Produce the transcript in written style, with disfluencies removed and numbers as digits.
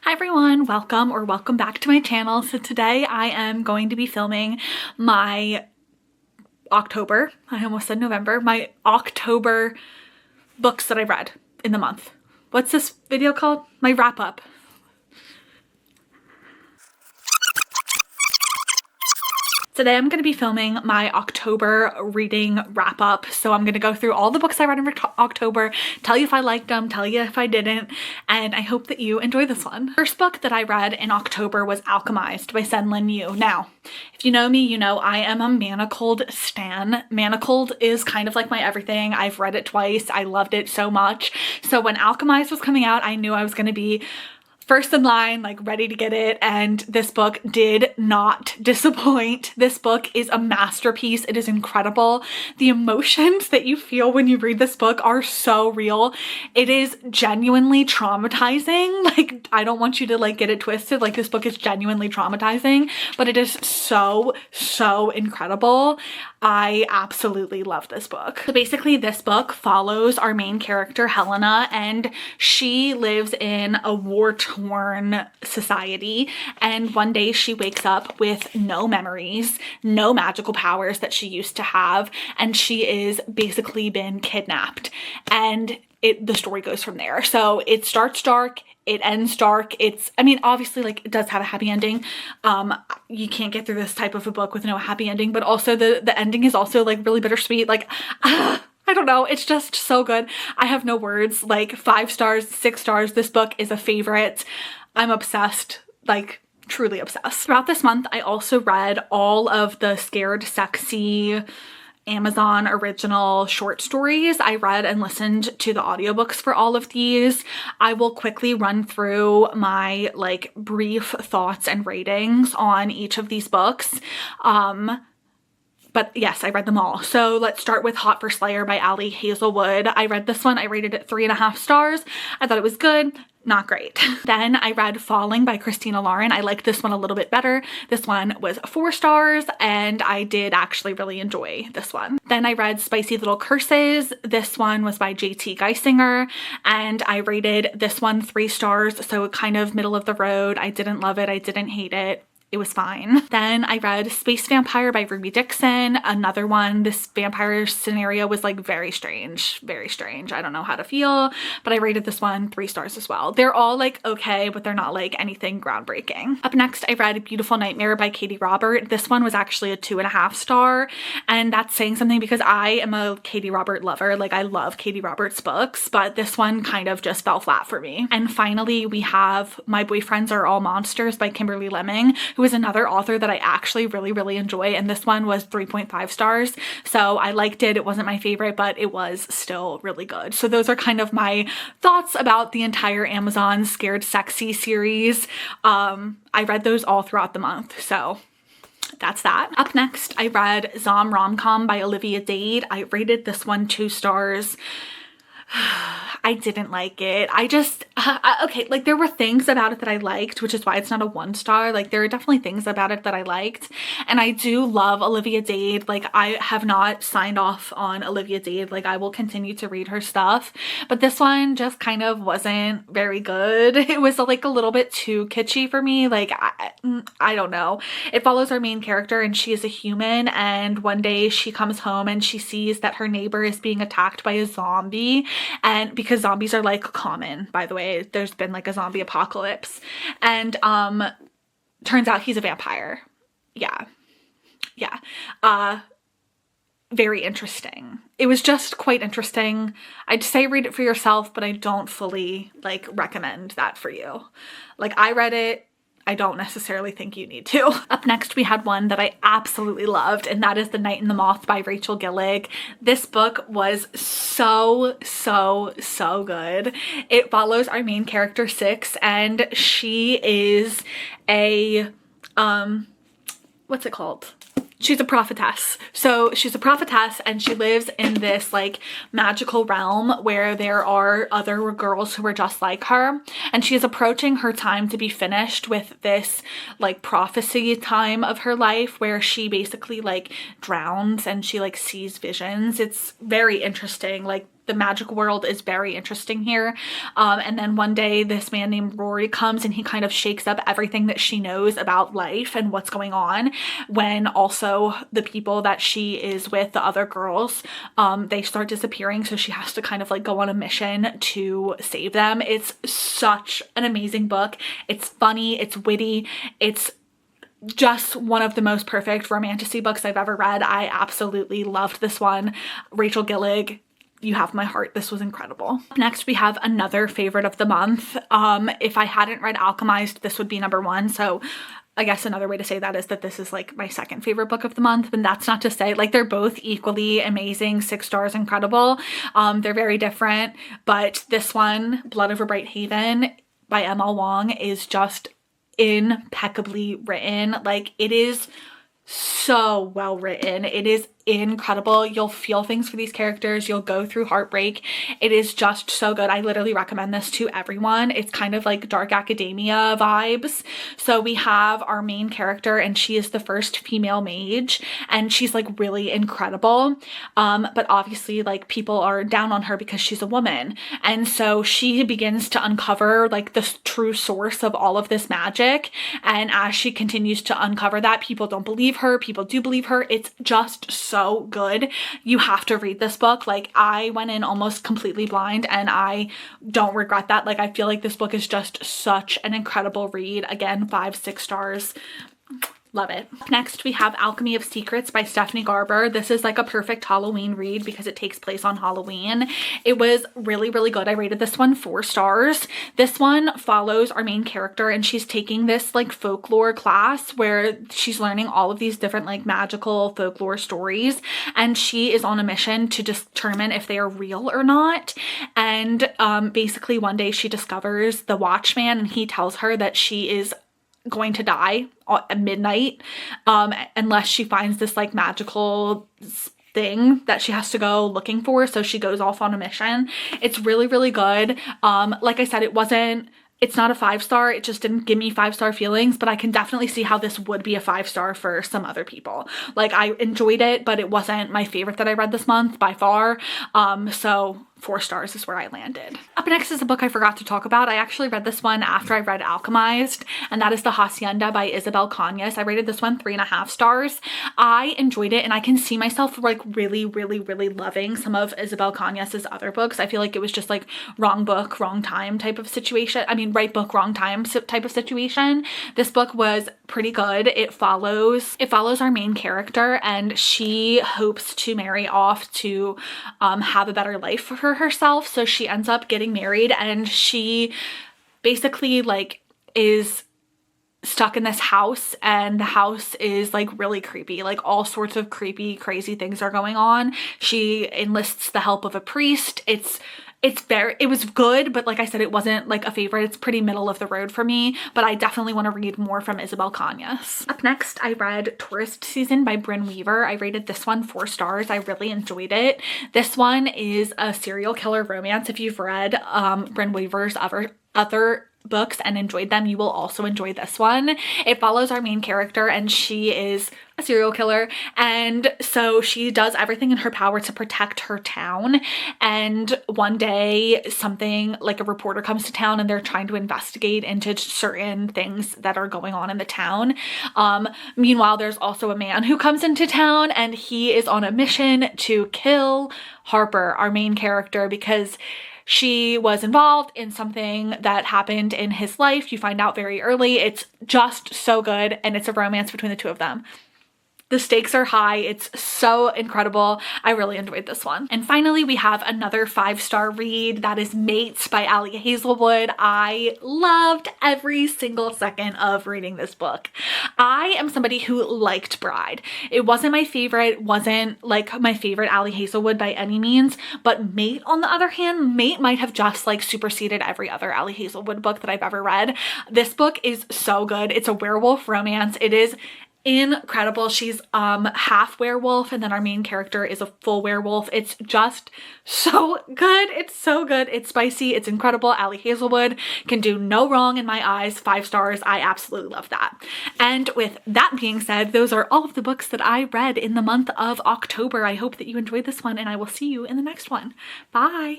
Hi everyone, welcome back to my channel. So today I am going to be filming my October, I almost said November, my October books that I read in the month. What's this video called? My wrap up. Today I'm going to be filming my October reading wrap up. So I'm going to go through all the books I read in October, tell you if I liked them, tell you if I didn't, and I hope that you enjoy this one. First book that I read in October was Alchemized by Sen-Lin Yu. Now, if you know me, you know I am a Manacled stan. Manacled is kind of like my everything. I've read it twice. I loved it so much. So when Alchemized was coming out, I knew I was going to be first in line, like ready to get it, and this book did not disappoint. This book is a masterpiece. It is incredible. The emotions that you feel when you read this book are so real. It is genuinely traumatizing. Like, I don't want you to like get it twisted. Like, this book is genuinely traumatizing, but it is so incredible. I absolutely love this book. So basically this book follows our main character, Helena, and she lives in a war-torn society, and one day she wakes up with no memories, no magical powers that she used to have, and she is basically been kidnapped, and the story goes from there. So it starts dark, it ends dark. I mean, obviously, like, it does have a happy ending. You can't get through this type of a book with no happy ending, but also the ending is also like really bittersweet. Like, I don't know. It's just so good. I have no words. Like, 5 stars, 6 stars. This book is a favorite. I'm obsessed, like truly obsessed. Throughout this month, I also read all of the Scared Sexy Amazon original short stories. I read and listened to the audiobooks for all of these. I will quickly run through my like brief thoughts and ratings on each of these books. But yes, I read them all. So let's start with Hot for Slayer by Ali Hazelwood. I read this one. I rated it 3.5 stars. I thought it was good. Not great. Then I read Falling by Christina Lauren. I liked this one a little bit better. This one was 4 stars, and I did actually really enjoy this one. Then I read Spicy Little Curses. This one was by JT Geisinger, and I rated this one 3 stars, so kind of middle of the road. I didn't love it. I didn't hate it. It was fine. Then I read Space Vampire by Ruby Dixon, another one. This vampire scenario was like very strange, very strange. I don't know how to feel, but I rated this one 3 stars as well. They're all like okay, but they're not like anything groundbreaking. Up next, I read Beautiful Nightmare by Katie Robert. This one was actually a 2.5 star, and that's saying something because I am a Katie Robert lover. Like, I love Katie Robert's books, but this one kind of just fell flat for me. And finally, we have My Boyfriends Are All Monsters by Kimberly Lemming, who is another author that I actually really enjoy, and this one was 3.5 stars. So I liked it. It wasn't my favorite, but it was still really good. So those are kind of my thoughts about the entire Amazon Scared Sexy series. I read those all throughout the month, so that's that. Up next, I read Zom Rom-Com by Olivia Dade. I rated this one 2 stars. I didn't like it. I just, okay, like, there were things about it that I liked, which is why it's not a 1 star. Like, there are definitely things about it that I liked, and I do love Olivia Dade. Like, I have not signed off on Olivia Dade. Like, I will continue to read her stuff, but this one just kind of wasn't very good. It was like a little bit too kitschy for me. Like, I don't know. It follows our main character, and she is a human, and one day she comes home and she sees that her neighbor is being attacked by a zombie. And because zombies are like common, by the way, there's been like a zombie apocalypse, and turns out he's a vampire. Yeah. Very interesting. It was just quite interesting. I'd say read it for yourself, but I don't fully like recommend that for you. Like, I read it. I don't necessarily think you need to. Up next, we had one that I absolutely loved, and that is The Night and the Moth by Rachel Gillig. This book was so good. It follows our main character, Six, and she is a, what's it called? She's a prophetess. So she's a prophetess, and she lives in this like magical realm where there are other girls who are just like her, and she is approaching her time to be finished with this like prophecy time of her life where she basically like drowns and she like sees visions. It's very interesting. Like, the magic world is very interesting here. And then one day this man named Rory comes and he kind of shakes up everything that she knows about life and what's going on, when also the people that she is with, the other girls, they start disappearing. So she has to kind of like go on a mission to save them. It's such an amazing book. It's funny, it's witty, it's just one of the most perfect romantasy books I've ever read. I absolutely loved this one. Rachel Gillig, you have my heart. This was incredible. Next, we have another favorite of the month. If I hadn't read Alchemized, this would be number one. So I guess another way to say that is that this is like my second favorite book of the month, but that's not to say, like, they're both equally amazing, 6 stars, incredible. They're very different, but this one, Blood Over Bright Haven by M.L. Wong, is just impeccably written. Like, it is so well written. It is incredible. You'll feel things for these characters. You'll go through heartbreak. It is just so good. I literally recommend this to everyone. It's kind of like dark academia vibes. So we have our main character, and she is the first female mage, and she's like really incredible. But obviously, like, people are down on her because she's a woman. And so she begins to uncover like the true source of all of this magic. And as she continues to uncover that, people don't believe her. People do believe her. It's just so good. You have to read this book. Like, I went in almost completely blind, and I don't regret that. Like, I feel like this book is just such an incredible read. Again, 5, 6 stars. Love it. Next, we have Alchemy of Secrets by Stephanie Garber. This is like a perfect Halloween read because it takes place on Halloween. It was really, really good. I rated this one 4 stars. This one follows our main character, and she's taking this like folklore class where she's learning all of these different like magical folklore stories, and she is on a mission to determine if they are real or not. And basically one day she discovers the Watchman, and he tells her that she is going to die at midnight unless she finds this like magical thing that she has to go looking for. So she goes off on a mission. It's really, really good. Like I said, it's not a 5-star. It just didn't give me 5-star feelings, but I can definitely see how this would be a 5-star for some other people. Like, I enjoyed it, but it wasn't my favorite that I read this month by far. So 4 stars is where I landed. Up next is a book I forgot to talk about. I actually read this one after I read Alchemized, and that is The Hacienda by Isabel Cañas. I rated this one 3.5 stars. I enjoyed it, and I can see myself like really, really, really loving some of Isabel Cañas's other books. I feel like it was just like wrong book, wrong time type of situation. I mean, right book, wrong time type of situation. This book was pretty good. It follows our main character, and she hopes to marry off to have a better life for herself. So she ends up getting married, and she basically like is stuck in this house, and the house is like really creepy. Like, all sorts of creepy, crazy things are going on. She enlists the help of a priest. It was good, but like I said, it wasn't like a favorite. It's pretty middle of the road for me, but I definitely want to read more from Isabel Cañas. Up next, I read Tourist Season by Brynne Weaver. I rated this one 4 stars. I really enjoyed it. This one is a serial killer romance. If you've read Brynne Weaver's other books and enjoyed them, you will also enjoy this one. It follows our main character, and she is a serial killer, and so she does everything in her power to protect her town. And one day, something like a reporter comes to town, and they're trying to investigate into certain things that are going on in the town. Meanwhile, there's also a man who comes into town, and he is on a mission to kill Harper, our main character, because she was involved in something that happened in his life. You find out very early. It's just so good, and it's a romance between the two of them. The stakes are high. It's so incredible. I really enjoyed this one. And finally, we have another 5-star read. That is Mates by Ali Hazelwood. I loved every single second of reading this book. I am somebody who liked Bride. It wasn't my favorite, wasn't like my favorite Ali Hazelwood by any means, but Mate, on the other hand, Mate might have just like superseded every other Ali Hazelwood book that I've ever read. This book is so good. It's a werewolf romance. It is incredible. She's half werewolf, and then our main character is a full werewolf. It's just so good. It's so good. It's spicy. It's incredible. Ali Hazelwood can do no wrong in my eyes. 5 stars. I absolutely love that. And with that being said, those are all of the books that I read in the month of October. I hope that you enjoyed this one, and I will see you in the next one. Bye.